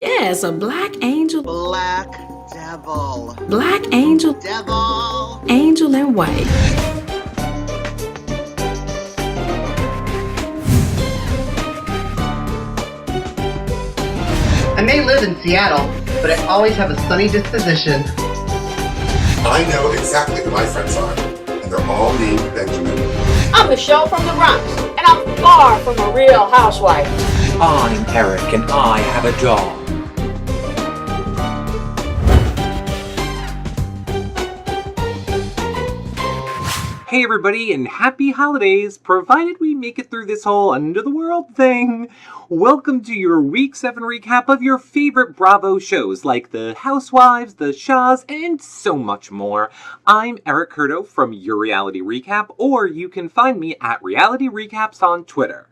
Yes, a black angel. Black devil. Black angel. Devil. Angel and white. I may live in Seattle, but I always have a sunny disposition. I know exactly who my friends are, and they're all named Benjamin. I'm Michelle from the Bronx, and I'm far from a real housewife. I'm Eric, and I have a dog. Hey everybody, and happy holidays, provided we make it through this whole end-of-the-world thing. Welcome to your Week 7 recap of your favorite Bravo shows, like the Housewives, the Shahs, and so much more. I'm Eric Curto from Your Reality Recap, or you can find me at Reality Recaps on Twitter.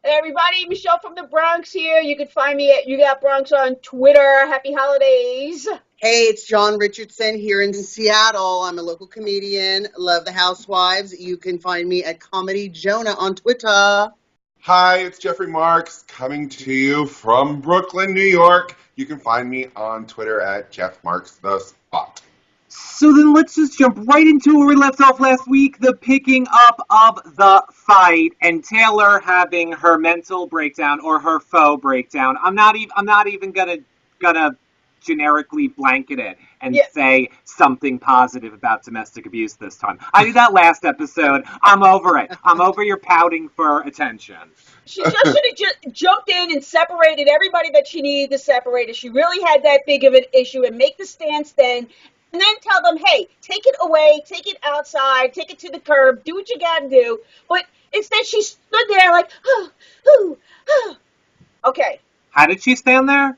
Hey everybody, Michelle from the Bronx here. You can find me at You Got Bronx on Twitter. Happy holidays. Hey, it's John Richardson here in Seattle. I'm a local comedian. Love the Housewives. You can find me at Comedy Jonah on Twitter. Hi, it's Jeffrey Marks coming to you from Brooklyn, New York. You can find me on Twitter at Jeff Marks the Spot. So then let's just jump right into where we left off last week, the picking up of the fight and Taylor having her mental breakdown or her faux breakdown. I'm not even gonna generically blanket it and say something positive about domestic abuse this time. I did that last episode. I'm over it. I'm over your pouting for attention. She just should have just jumped in and separated everybody that she needed to separate. If she really had that big of an issue, and make the stance then. And then tell them, hey, take it away, take it outside, take it to the curb, do what you gotta do. But instead she stood there like, Okay. How did she stand there?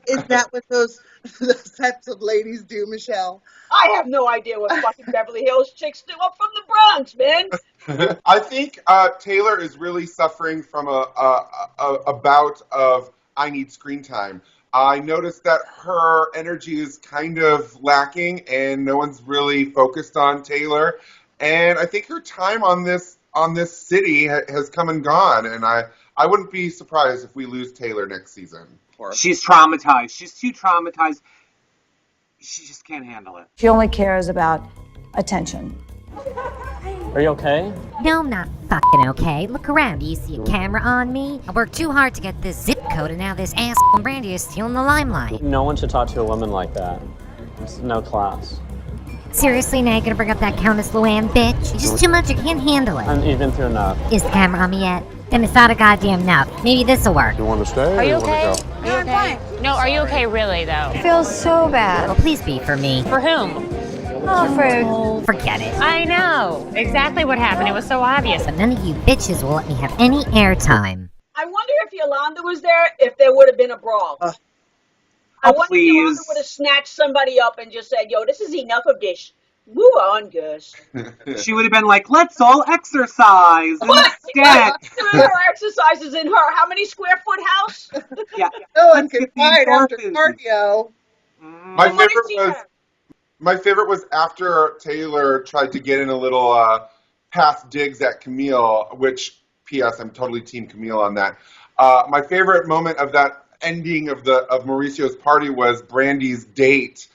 Is that what those sets of ladies do, Michelle? I have no idea what fucking Beverly Hills chicks do. I'm from the Bronx, man. I think Taylor is really suffering from a bout of I need screen time. I noticed that her energy is kind of lacking and no one's really focused on Taylor. And I think her time on this city has come and gone. And I wouldn't be surprised if we lose Taylor next season. She's traumatized. She's too traumatized. She just can't handle it. She only cares about attention. Are you okay? No, I'm not fucking okay. Look around. Do you see a camera on me? I worked too hard to get this zip code, and now this asshole Brandy is stealing the limelight. No one should talk to a woman like that. It's no class. Seriously, now you're gonna bring up that Countess Luann bitch? It's just too much. I can't handle it. And you've been through enough. Is the camera on me yet? Then it's not a goddamn enough. Maybe this'll work. You want to stay? Are you or okay? Want to go? No, I'm fine. No, are you okay really, though? It feels so bad. Well, please be for me. For whom? Oh, Forget it. I know. Exactly what happened. It was so obvious. But none of you bitches will let me have any airtime. I wonder if Yolanda was there, if there would have been a brawl. I wonder if Yolanda would have snatched somebody up and just said, yo, this is enough of this. Move on, Gus. She would have been like, let's all exercise instead. Her exercises in her how many square foot house? Yeah. No one can fight after cardio. My favorite was after Taylor tried to get in a little past digs at Camille, which, P.S., I'm totally team Camille on that. My favorite moment of that ending of Mauricio's party was Brandy's date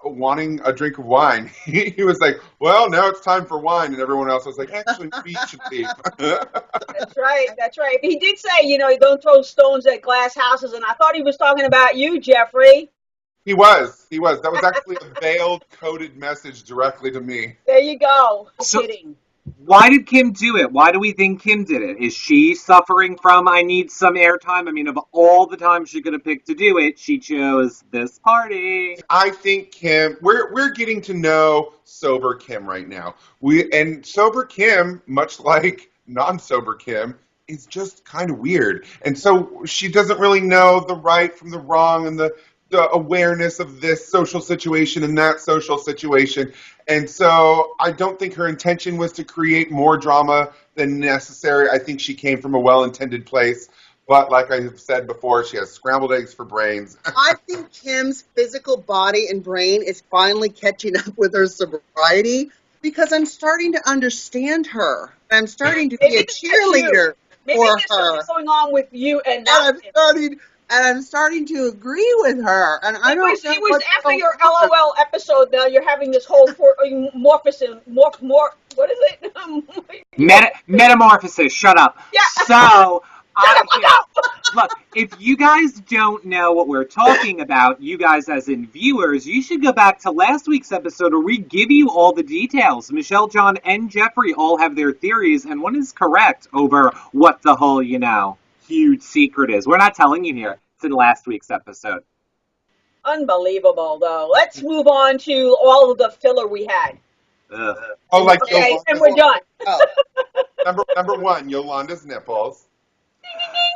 wanting a drink of wine. He was like, well, now it's time for wine. And everyone else was like, actually, we should leave. That's right. He did say, don't throw stones at glass houses. And I thought he was talking about you, Jeffrey. He was. That was actually a veiled, coded message directly to me. There you go. So, kidding. Why did Kim do it? Why do we think Kim did it? Is she suffering from, I need some airtime? I mean, of all the times she could have picked to do it, she chose this party. I think Kim, we're getting to know sober Kim right now. And sober Kim, much like non-sober Kim, is just kind of weird. And so she doesn't really know the right from the wrong and the awareness of this social situation and that social situation. And so I don't think her intention was to create more drama than necessary. I think she came from a well-intended place. But like I have said before, she has scrambled eggs for brains. I think Kim's physical body and brain is finally catching up with her sobriety because I'm starting to understand her. I'm starting to be a cheerleader Maybe for there's her. something going on with you and And not him. I'm starting to agree with her. And I don't know It was what's after going your on. LOL episode. Now you're having this whole morphosis, what is it? Metamorphosis. Shut up. Yeah. So, Shut up. look, if you guys don't know what we're talking about, you guys as in viewers, you should go back to last week's episode where we give you all the details. Michelle, John, and Jeffrey all have their theories, and one is correct over what the whole, huge secret is. We're not telling you here. It's in last week's episode. Unbelievable, though. Let's move on to all of the filler we had. Ugh. Oh, like Okay, Yolanda's, and we're done. Oh. number one, Yolanda's nipples.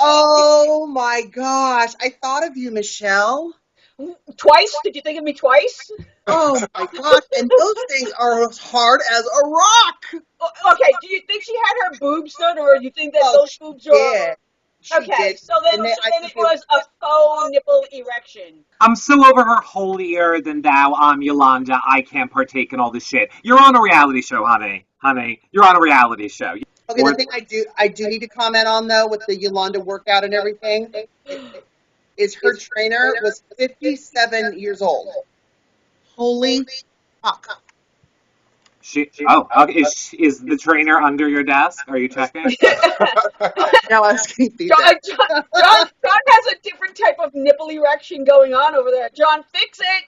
Oh my gosh. I thought of you, Michelle. Twice? Did you think of me twice? Oh my gosh. And those things are as hard as a rock. Okay, do you think she had her boobs done, or do you think that those boobs are... Yeah. Okay, so then it was a faux nipple erection. I'm so over her holier than thou, Yolanda. I can't partake in all this shit. You're on a reality show, honey. Honey, you're on a reality show. Okay, the thing I do need to comment on, though, with the Yolanda workout and everything, is her trainer was 57 years old. Holy fuck. Okay. Is the trainer under your desk? Are you checking? No, I was getting feedback. John has a different type of nipple erection going on over there. John, fix it.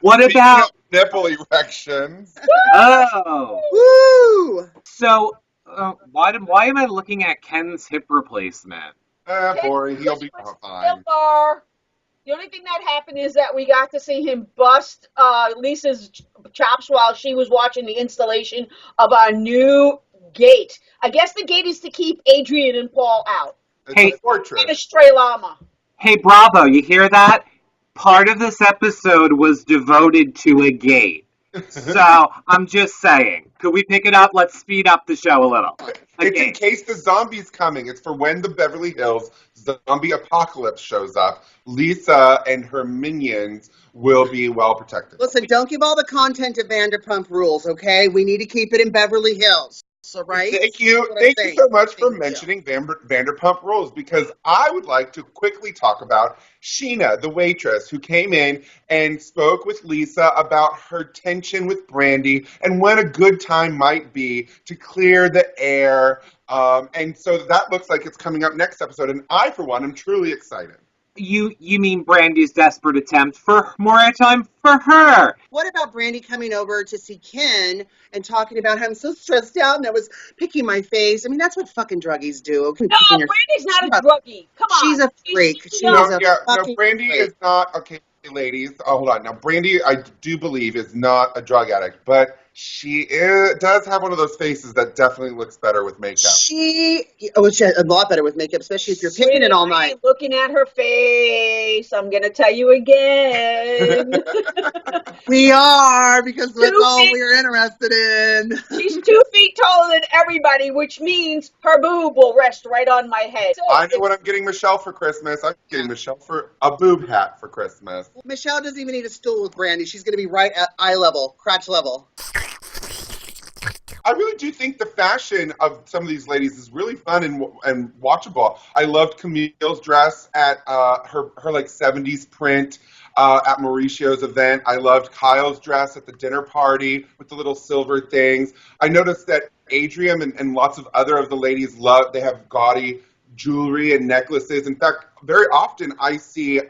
What about nipple erections? Oh. Woo! So, why am I looking at Ken's hip replacement? Boring. He'll be fine. The only thing that happened is that we got to see him bust Lisa's chops while she was watching the installation of our new gate. I guess the gate is to keep Adrian and Paul out. It's a fortress. And a stray llama. Hey, Bravo, you hear that? Part of this episode was devoted to a gate. So, I'm just saying. Could we pick it up? Let's speed up the show a little. It's in case the zombie's coming. It's for when the Beverly Hills zombie apocalypse shows up. Lisa and her minions will be well protected. Listen, don't give all the content to Vanderpump Rules, okay? We need to keep it in Beverly Hills. So, right? Thank you. Thank you so much for mentioning Vanderpump Rules, because I would like to quickly talk about Sheena, the waitress, who came in and spoke with Lisa about her tension with Brandy and when a good time might be to clear the air. And so that looks like it's coming up next episode. And I, for one, am truly excited. You mean Brandy's desperate attempt for more airtime for her? What about Brandy coming over to see Ken and talking about how I'm so stressed out and I was picking my face? I mean, that's what fucking druggies do. Okay? No, Brandy's not a druggie. Come on. She's a freak. No, Brandy is not, okay, ladies, hold on. Now, Brandy, I do believe, is not a drug addict, but she does have one of those faces that definitely looks better with makeup. She a lot better with makeup, especially if you're picking it all night. Looking at her face, I'm going to tell you again. We are, because that's all we're interested in. She's 2 feet taller than everybody, which means her boob will rest right on my head. So I know what I'm getting Michelle for Christmas. I'm getting Michelle for a boob hat for Christmas. Michelle doesn't even need a stool with Brandy. She's going to be right at eye level, crotch level. I really do think the fashion of some of these ladies is really fun and watchable. I loved Camille's dress at her like 70s print at Mauricio's event. I loved Kyle's dress at the dinner party with the little silver things. I noticed that Adrian and lots of other of the ladies they have gaudy jewelry and necklaces. In fact, very often I see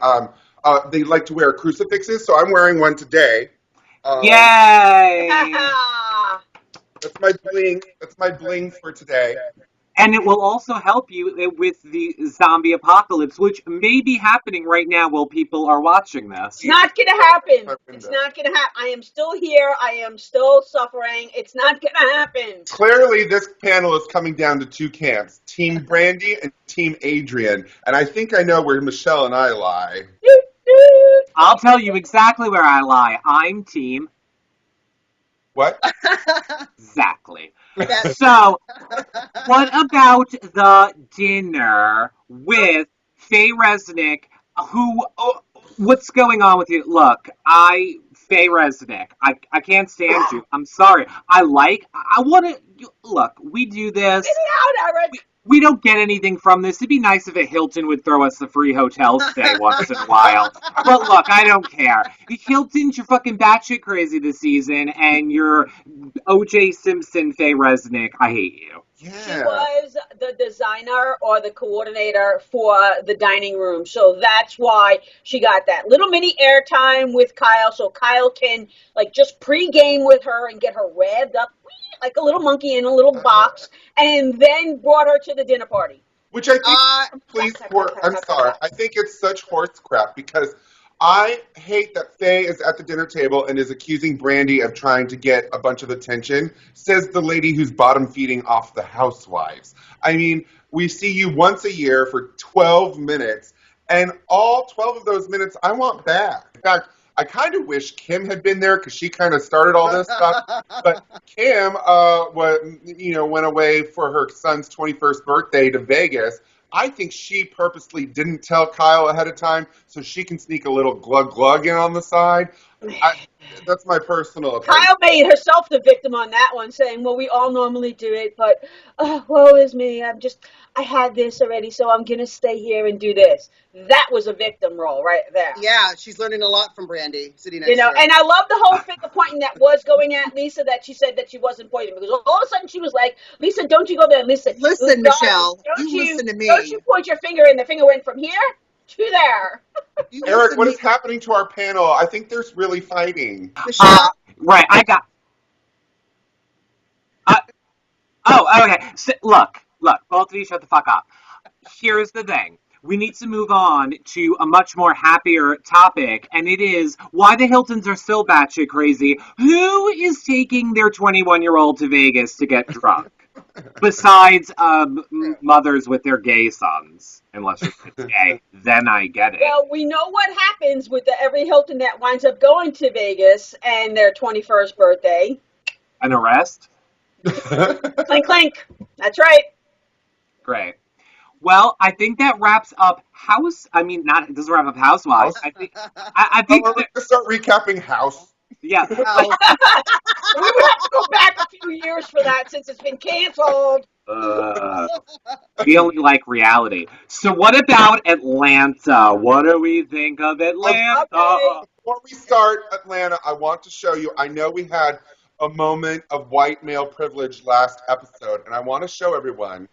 they like to wear crucifixes, so I'm wearing one today. Yay! That's my bling. That's my bling for today. And it will also help you with the zombie apocalypse, which may be happening right now while people are watching this. It's not going to happen. It's not going to happen. I am still here. I am still suffering. It's not going to happen. Clearly, this panel is coming down to two camps, Team Brandy and Team Adrian. And I think I know where Michelle and I lie. I'll tell you exactly where I lie. I'm Team... What? Exactly. So, what about the dinner with Faye Resnick, what's going on with you? Look, Faye Resnick, I can't stand you. I'm sorry. I want to, look, we do this. Get it out, Eric. we don't get anything from this. It'd be nice if a Hilton would throw us a free hotel stay once in a while. But look, I don't care. Hilton's you're fucking batshit crazy this season, and you're O.J. Simpson, Faye Resnick. I hate you. Yeah. She was the designer or the coordinator for the dining room. So that's why she got that little mini airtime with Kyle. So Kyle can like just pre-game with her and get her revved up like a little monkey in a little box, and then brought her to the dinner party. Which I think, I'm sorry, I think it's such horse crap because I hate that Faye is at the dinner table and is accusing Brandy of trying to get a bunch of attention, says the lady who's bottom feeding off the Housewives. I mean, we see you once a year for 12 minutes, and all 12 of those minutes I want back. In fact, I kind of wish Kim had been there because she kind of started all this stuff. But Kim went away for her son's 21st birthday to Vegas. I think she purposely didn't tell Kyle ahead of time so she can sneak a little glug in on the side. That's my personal opinion. Kyle made herself the victim on that one, saying, well, we all normally do it, but woe is me. I had this already, so I'm going to stay here and do this. That was a victim role right there. Yeah, she's learning a lot from Brandy sitting next to her. And I love the whole finger pointing that was going at Lisa, that she said that she wasn't pointing, because all of a sudden she was like, Lisa, don't you go there. Listen, Michelle, listen to me. Don't you point your finger, and the finger went from here to there. Eric, what is happening to our panel? I think there's really fighting. Michelle? Right, I got... okay. So, look, both of you shut the fuck up. Here's the thing. We need to move on to a much more happier topic, and it is why the Hiltons are still batshit crazy. Who is taking their 21-year-old to Vegas to get drunk? Besides mothers with their gay sons. Unless you're gay, then I get it. Well, we know what happens with every Hilton that winds up going to Vegas and their 21st birthday. An arrest? Clink, clink. That's right. Great. Well, I think that wraps up it doesn't wrap up Housewives. I think we're going to start recapping House. Yeah. We would have to go back a few years for that since it's been canceled. We only like reality. So what about Atlanta? What do we think of Atlanta? Okay. Before we start Atlanta, I want to show you, I know we had a moment of white male privilege last episode, and I want to show everyone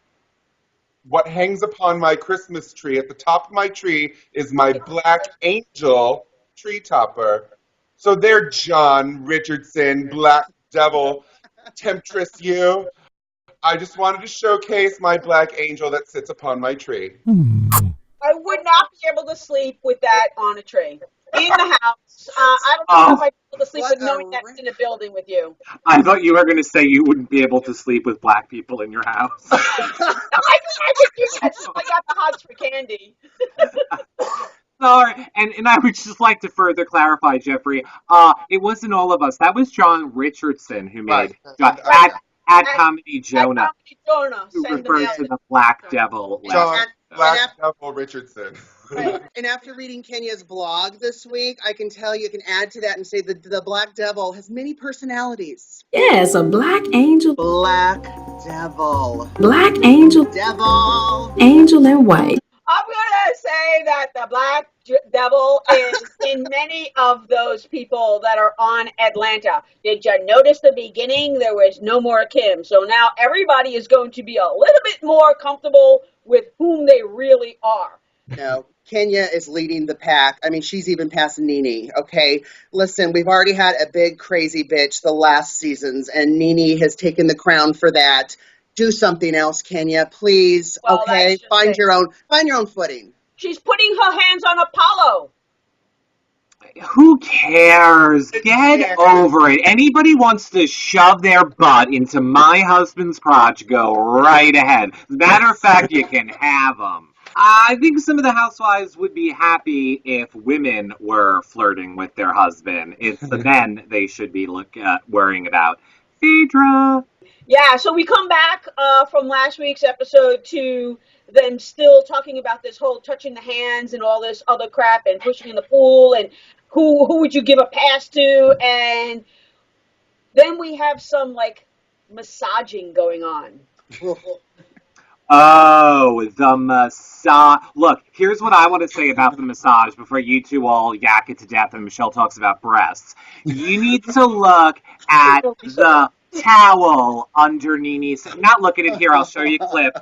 what hangs upon my Christmas tree. At the top of my tree is my black angel tree topper. So there, John Richardson, Black Devil, Temptress you. I just wanted to showcase my black angel that sits upon my tree. I would not be able to sleep with that on a tree. In the house. I don't know if I'd be able to sleep with knowing that's in a building with you. I thought you were going to say you wouldn't be able to sleep with black people in your house. No, I could do that. I got the hots for candy. Sorry, and I would just like to further clarify, Jeffrey. It wasn't all of us. That was John Richardson who made at Comedy Jonah, who referred to the Black Devil. John Black Devil Richardson. Right. And after reading Kenya's blog this week, I can tell you can add to that and say that the Black Devil has many personalities. Yes, a black angel. Black Devil. Black angel. Devil. Angel in white. I'm going to say that the Black Devil is in many of those people that are on Atlanta. Did you notice the beginning? There was no more Kim. So now everybody is going to be a little bit more comfortable with whom they really are. No, Kenya is leading the pack. I mean, she's even past Nene, okay? Listen, we've already had a big crazy bitch the last seasons, and Nene has taken the crown for that. Do something else, Kenya, please. Well, okay, find your own footing. She's putting her hands on Apollo. Who cares? Get over it. Anybody wants to shove their butt into my husband's crotch, go right ahead. As a matter of fact, you can have them. I think some of the housewives would be happy if women were flirting with their husband. It's the men they should be worrying about. Phaedra. Yeah, so we come back from last week's episode to them still talking about this whole touching the hands and all this other crap and pushing in the pool and who would you give a pass to, and then we have some like massaging going on. Oh, the massage. Look, here's what I want to say about the massage before you two all yak it to death and Michelle talks about breasts. You need to look at the towel under Nini's. Not look at it here, I'll show you a clip.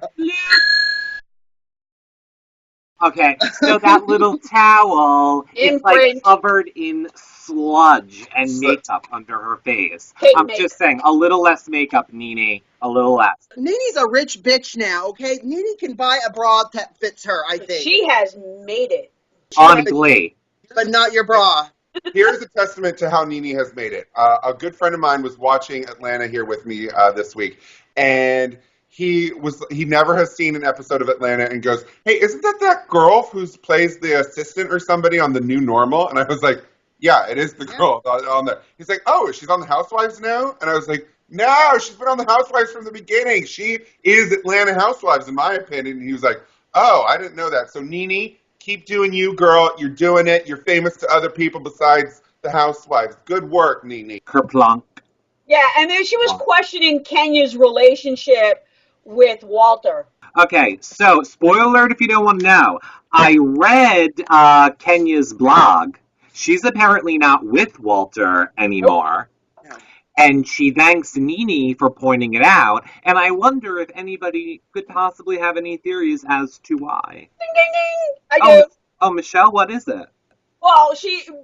Okay, so that little towel is like covered in sludge and makeup under her face. I'm just saying, a little less makeup, Nini. A little less. Nini's a rich bitch now, okay? Nini can buy a bra that fits her, I think. She has made it. On Glee. But not your bra. Here's a testament to how Nini has made it. A good friend of mine was watching Atlanta here with me this week, and he never has seen an episode of Atlanta and goes, "Hey, isn't that girl who plays the assistant or somebody on The New Normal?" And I was like, "Yeah, it is the girl on there." He's like, "Oh, she's on the Housewives now?" And I was like, "No, she's been on the Housewives from the beginning. She is Atlanta Housewives, in my opinion." And he was like, "Oh, I didn't know that." So Nini, keep doing you, girl. You're doing it. You're famous to other people besides the Housewives. Good work, Nini. Kerplunk. Yeah, and then she was questioning Kenya's relationship with Walter. Okay, so spoiler alert if you don't want to know. I read Kenya's blog. She's apparently not with Walter anymore. No. And she thanks Nini for pointing it out. And I wonder if anybody could possibly have any theories as to why. Ding, ding, ding. I do. Oh, Michelle, what is it? Well,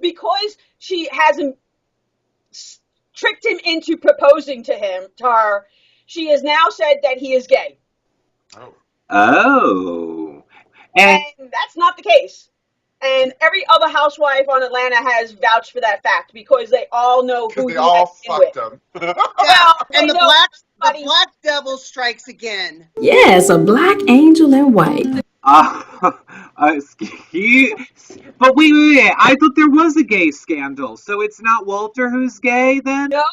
because she hasn't tricked him into proposing to her, she has now said that he is gay. Oh. And that's not the case. And every other housewife on Atlanta has vouched for that fact because they all know who he all has been fucked with. him. Well, and the black devil strikes again. Yes, a black angel in white. But wait, I thought there was a gay scandal, so it's not Walter who's gay then? No,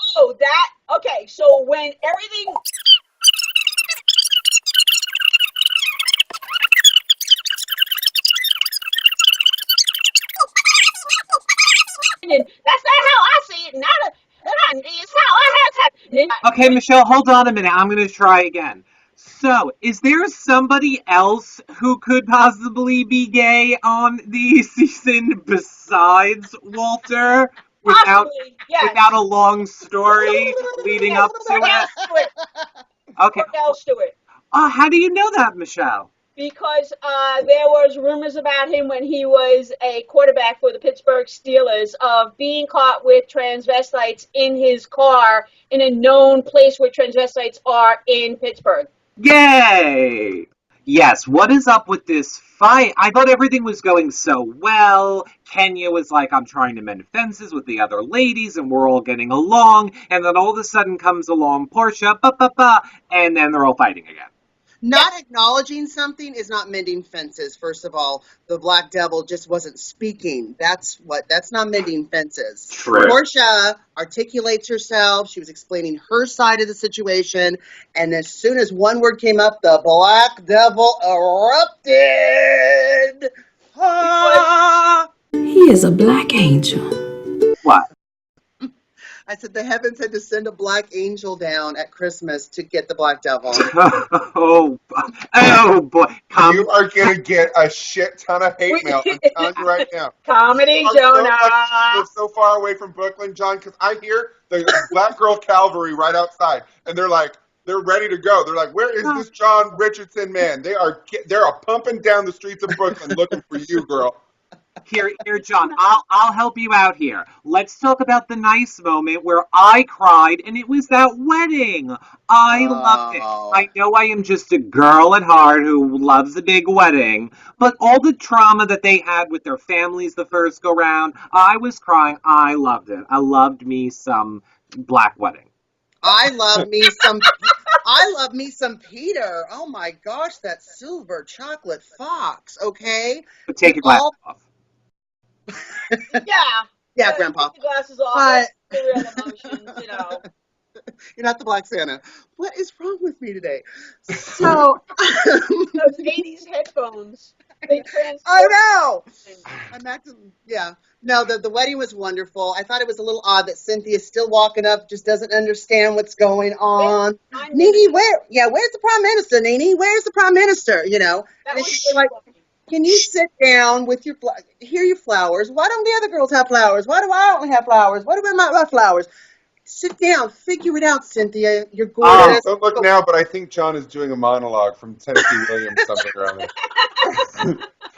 okay, so when everything... That's not how I see it. It's how I have to. Okay, Michelle, hold on a minute. I'm going to try again. So, is there somebody else who could possibly be gay on the season besides Walter? Without a long story leading up to it? Okay. Stewart. How do you know that, Michelle? Because there was rumors about him when he was a quarterback for the Pittsburgh Steelers of being caught with transvestites in his car in a known place where transvestites are in Pittsburgh. Yay! Yes, what is up with this fight? I thought everything was going so well. Kenya was like, I'm trying to mend fences with the other ladies, and we're all getting along. And then all of a sudden comes along Portia, and then they're all fighting again. Not acknowledging something is not mending fences, first of all. The black devil just wasn't speaking. That's not mending fences. True. Portia articulates herself. She was explaining her side of the situation. And as soon as one word came up, the black devil erupted. He is a black angel. What? I said the heavens had to send a black angel down at Christmas to get the black devil. Oh boy. You are going to get a shit ton of hate mail. I'm telling you right now. Comedy, Jonah. We're so far away from Brooklyn, John, because I hear the black girl cavalry right outside, and they're ready to go. They're like, where is this John Richardson man? They're pumping down the streets of Brooklyn looking for you, girl. Here, John, I'll help you out here. Let's talk about the nice moment where I cried, and it was that wedding. I loved it. I know I am just a girl at heart who loves a big wedding, but all the trauma that they had with their families the first go round, I was crying. I loved it. I loved me some black wedding. I love me some Peter. Oh my gosh, that silver chocolate fox. Okay, But take your glasses off. Yeah, Grandpa. Take the glasses off. The real emotions, you know. You're not the Black Santa. What is wrong with me today? So those 80s headphones. They transport. I know. I'm acting, yeah. No, the wedding was wonderful. I thought it was a little odd that Cynthia's still walking up, just doesn't understand what's going on. Nene, where's the prime minister, Nene? Where's the prime minister? You know, That and was she's like, can you sit down with your, here are your flowers. Why don't the other girls have flowers? Why do I only have flowers? Why do I not have flowers? Sit down, figure it out, Cynthia. You're gorgeous. Don't look now, but I think John is doing a monologue from Tennessee Williams, something around there.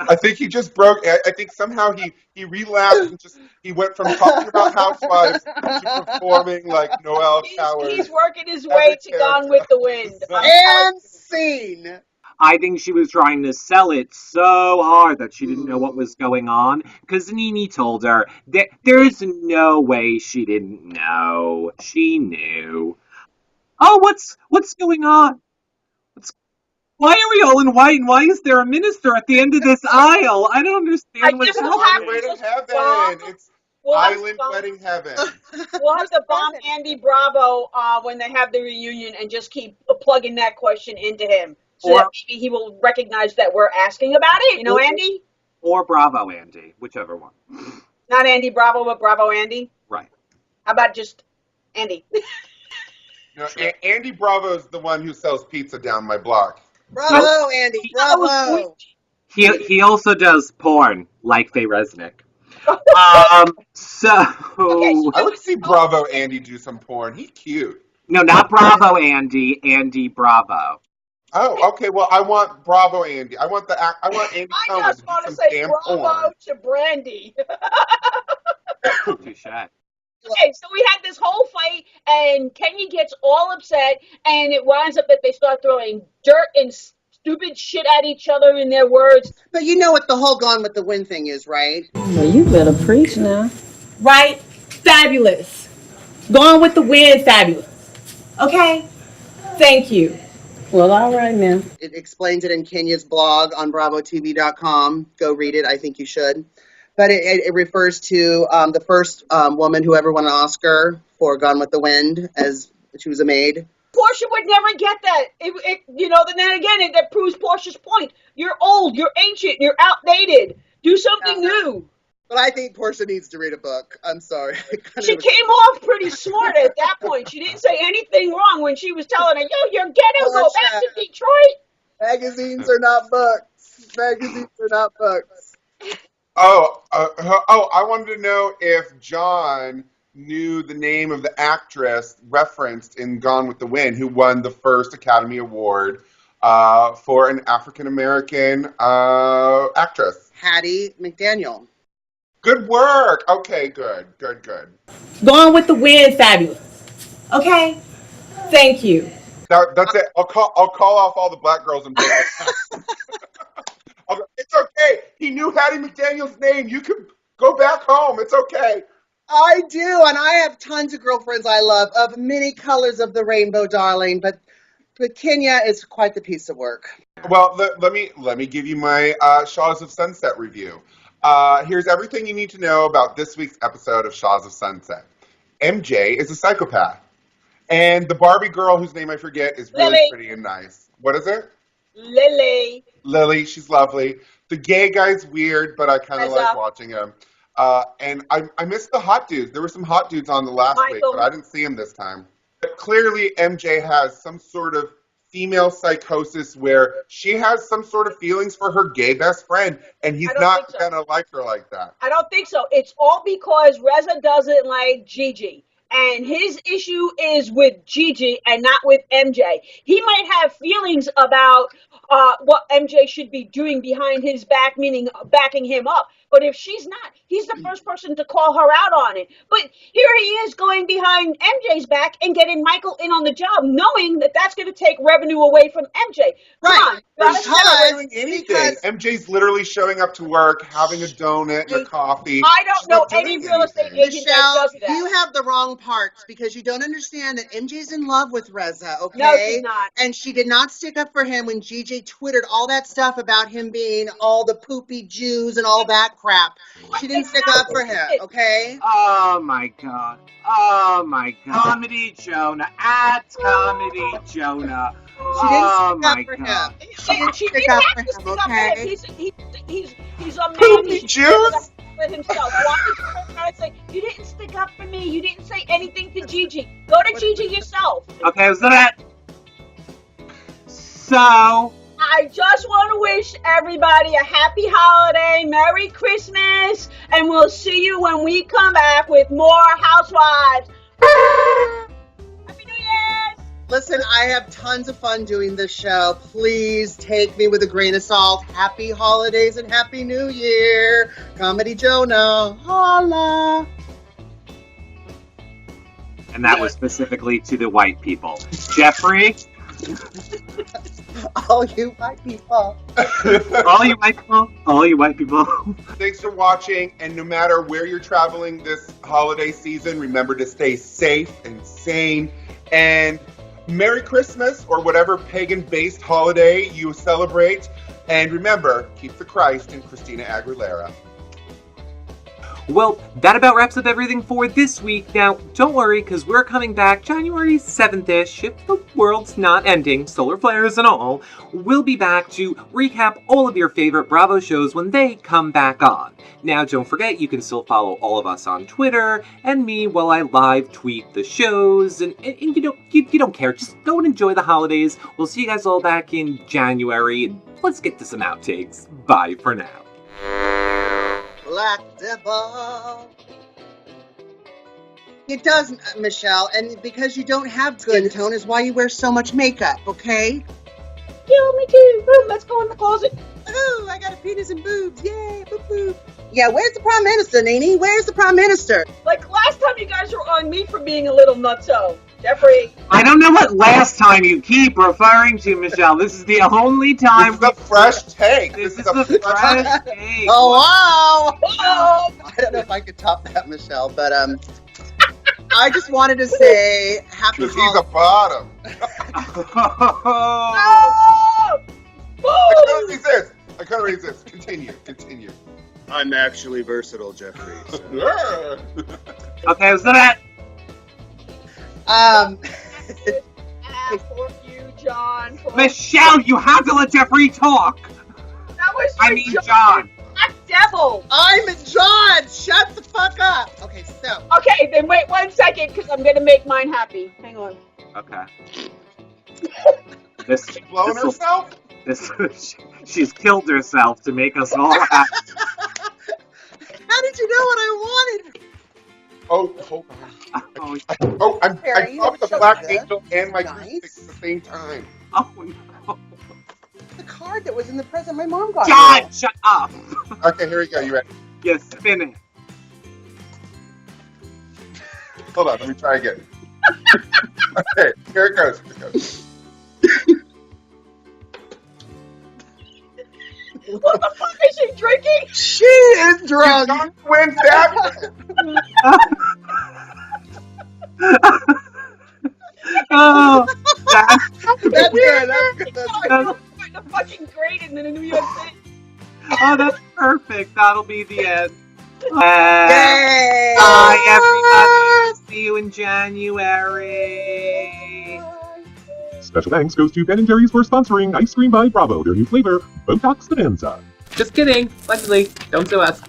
I think he just broke. I think somehow he relapsed and he went from talking about Housewives to performing like Noel Coward. He's working his way to Gone with the Wind. And scene. I think she was trying to sell it so hard that she didn't know what was going on, because Nene told her that there's no way she didn't know. She knew. Oh, what's going on? Why are we all in white, and why is there a minister at the end of this aisle? I don't understand what's happening. Wedding heaven. It's island wedding heaven. We'll have to bomb Andy Bravo when they have the reunion and just keep plugging that question into him. So that maybe he will recognize that we're asking about it. You know, Andy? Or Bravo Andy, whichever one. Not Andy Bravo, but Bravo Andy? Right. How about just Andy? No, Andy Bravo's the one who sells pizza down my block. Bravo, Andy. Bravo. He also does porn, like Faye Resnick. I would see Bravo Andy do some porn. He's cute. No, not Bravo Andy. Andy Bravo. Oh, okay. Well, I want Bravo Andy. I want Andy Cohen I just to want do to some say damn bravo porn. to Brandy. Touche. Okay, so we had this whole fight, and Kenya gets all upset, and it winds up that they start throwing dirt and stupid shit at each other in their words. But you know what the whole Gone with the Wind thing is, right? Well, you better preach now. Right? Fabulous. Gone with the Wind, fabulous. Okay? Thank you. Well, all right now. It explains it in Kenya's blog on BravoTV.com. Go read it. I think you should. But it refers to the first woman who ever won an Oscar for Gone with the Wind, as she was a maid. Portia would never get that. Then again, that proves Portia's point. You're old, you're ancient, you're outdated. Do something new. But I think Portia needs to read a book. I'm sorry. She came off pretty smart at that point. She didn't say anything wrong when she was telling her, yo, you're ghetto, go back to Detroit. Magazines are not books. Magazines are not books. I wanted to know if John knew the name of the actress referenced in Gone with the Wind who won the first Academy Award for an African-American actress. Hattie McDaniel. Good work. Okay, good. Gone with the Wind, fabulous. Okay? Thank you. That's it. I'll call off all the black girls and it's okay. He knew Hattie McDaniel's name. You can go back home. It's okay. I do, and I have tons of girlfriends I love of many colors of the rainbow, darling. But Kenya is quite the piece of work. Well, let me give you my Shahs of Sunset review. Here's everything you need to know about this week's episode of Shahs of Sunset. MJ is a psychopath, and the Barbie girl whose name I forget is really pretty and nice. What is it? Lily, she's lovely. The gay guy's weird, but I kind of like watching him. And I missed the hot dudes. There were some hot dudes on the last week, but I didn't see him this time. But clearly, MJ has some sort of female psychosis where she has some sort of feelings for her gay best friend, and he's not gonna like her like that. I don't think so. It's all because Reza doesn't like Gigi. And his issue is with Gigi and not with MJ. He might have feelings about what MJ should be doing behind his back, meaning backing him up. But if she's not, he's the first person to call her out on it. But here he is going behind MJ's back and getting Michael in on the job, knowing that that's going to take revenue away from MJ. Right. He's not doing anything. MJ's literally showing up to work, having a donut and a coffee. I don't know any real estate agent that does that. You have the wrong parts because you don't understand that MJ's in love with Reza, okay? No, she's not. And she did not stick up for him when Gigi twittered all that stuff about him being all the poopy Jews and all that crap. She didn't stick up for him, okay? Oh my god. Oh my god. Comedy Jonah. At Comedy Jonah. She didn't stick up for him. She didn't She stick didn't up have for to him, stick up for okay? him. He's a man. Poopy He should juice? stick up for himself. Why did you turn around and say, you didn't stick up for me? You didn't say anything to Gigi. Go to Gigi yourself. Okay, so that. So. I just want to wish everybody a happy holiday, Merry Christmas, and we'll see you when we come back with more Housewives. Happy New Year's! Listen, I have tons of fun doing this show. Please take me with a grain of salt. Happy holidays and Happy New Year. Comedy Jonah. Holla. And that was specifically to the white people. Jeffrey? All you white people. All you white people. All you white people. Thanks for watching, and no matter where you're traveling this holiday season, remember to stay safe and sane, and Merry Christmas, or whatever pagan-based holiday you celebrate, and remember, keep the Christ in Christina Aguilera. Well, that about wraps up everything for this week. Now, don't worry, because we're coming back January 7th-ish, if the world's not ending, solar flares and all. We'll be back to recap all of your favorite Bravo shows when they come back on. Now, don't forget, you can still follow all of us on Twitter, and me while I live tweet the shows, and you know, you don't care, just go and enjoy the holidays. We'll see you guys all back in January, and let's get to some outtakes. Bye for now. Black Devil. It doesn't, Michelle, and because you don't have skin tone is why you wear so much makeup, okay? Yeah, me too. Boom, let's go in the closet. Oh, I got a penis and boobs. Yay, boop boop. Yeah, where's the Prime Minister, Nene? Where's the Prime Minister? Like last time you guys were on me for being a little nutso. Jeffrey. I don't know what last time you keep referring to, Michelle. This is the only time. This is a fresh take. This is a fresh take. Oh, wow. Oh, I don't know if I could top that, Michelle, but I just wanted to say happy Because he's a bottom. I couldn't resist. Continue. I'm actually versatile, Jeffrey. So. Okay, so that. For you, John. Michelle, you have to let Jeffrey talk. That was I mean John. Black Devil. I'm John. Shut the fuck up. Okay, so. Okay, then wait 1 second because I'm gonna make mine happy. Hang on. Okay. This blowing herself? She's killed herself to make us all happy. How did you know what I wanted? Oh, hold on. I popped the Black Angel and my crucifix at the same time. Oh no. The card that was in the present my mom got. John, shut up. Okay, here we go. You ready? Yes, spin it. Hold on, let me try again. Okay, here it goes. What the fuck is she drinking? She is drunk. Win fabulous. Oh, that's good. That's good. The fucking great in New York City. Oh, that's perfect. That'll be the end. Yay! Bye, everybody. See you in January. Special thanks goes to Ben & Jerry's for sponsoring Ice Cream by Bravo, their new flavor, Botox Bonanza. Just kidding. Allegedly. Don't sue us.